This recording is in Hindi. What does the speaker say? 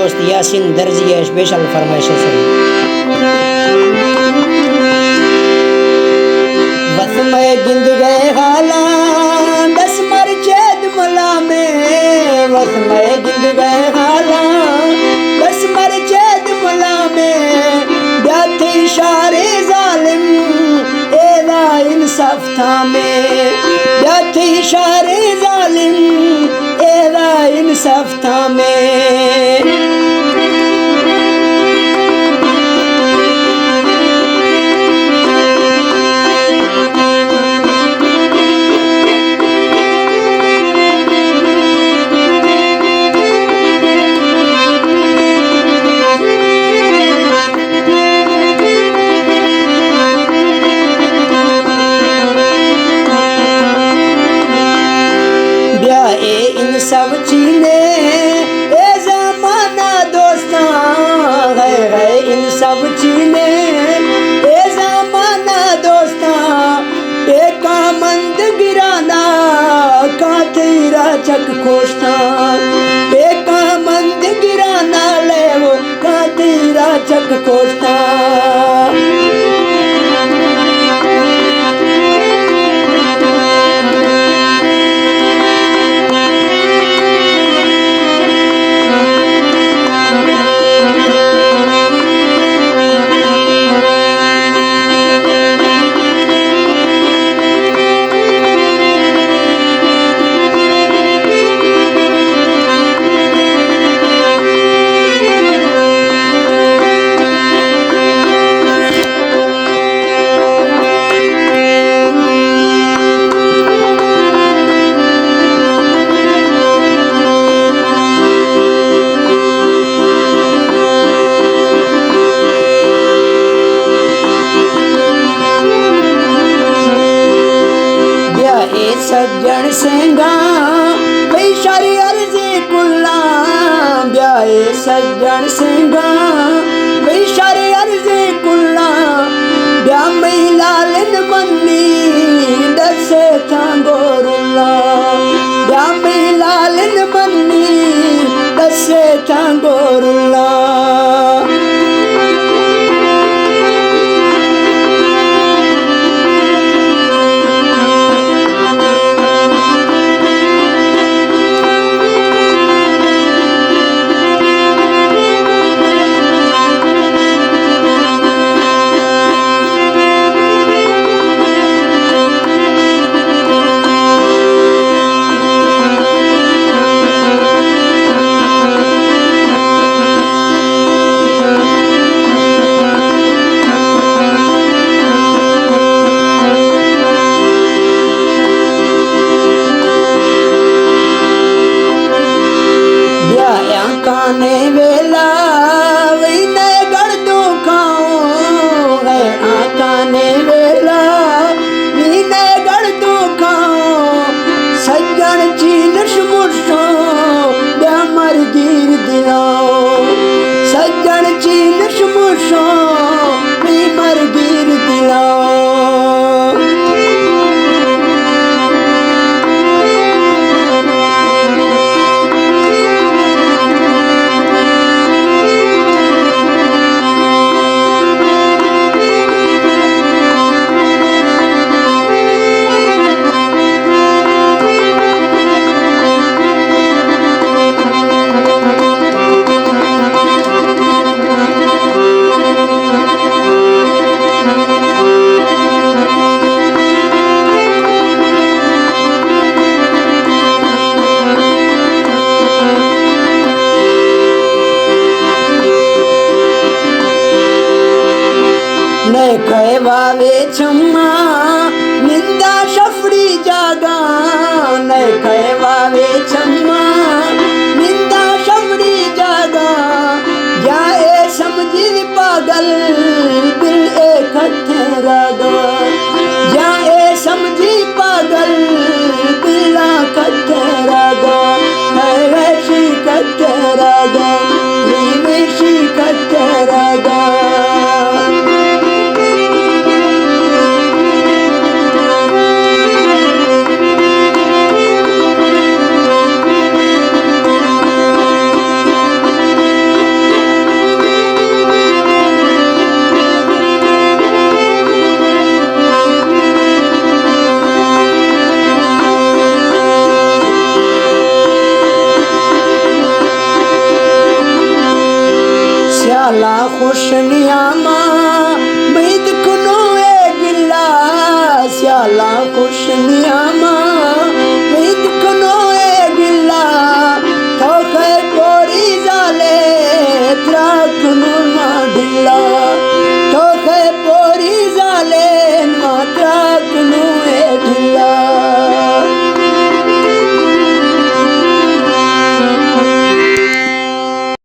दोस्त यासीन दर्जी है स्पेशल फरमाइश से। बस मैं गिंद गए हाला दस मर चेद मला में, बस मैं गिंद गए हाला दस मर चेद मला में, ब्याथे इशारे जालिम एदा इंसाफ था में, ब्याथे इशारे जालिम एदा इंसाफ था में। सब चीने ए ज़माना दोस्ता है इन सब चीने ए ज़माना दोस्ता, टेका मंद गिराना का तेरा चक खोशता, टेका मंद गिराना ले वो का तेरा चक खोशता। सज्जन सेंगा बेशारी अर्जी कुल्ला, ब्याए सज्जन सेंगा बेशारी अर्जी कुल्ला, ब्या महिला लिन मन्नी दसे थांगोरुल्ला, ब्या महिला लिन मन्नी दसे थांगोरुल्ला। काने वेला वीने गड़ दुखाओ है, आकाने वेला वीने गड़ दुखाओ, सज्जन चीनश मुर्शो ब्या मर गिर दिलाओ, सज्जन चीनश मुर्शो भी मर गिर दिलाओ। कहवावे छम्मा निंदा शफड़ी जागा, न कहवावे छम्मा निंदा शफड़ी जागा, जाए समझी पागल दिल एक रागा, जाए समझी पागल दिल रागा, है वैसी रागा वैसी रागा। वाला खुशनियामा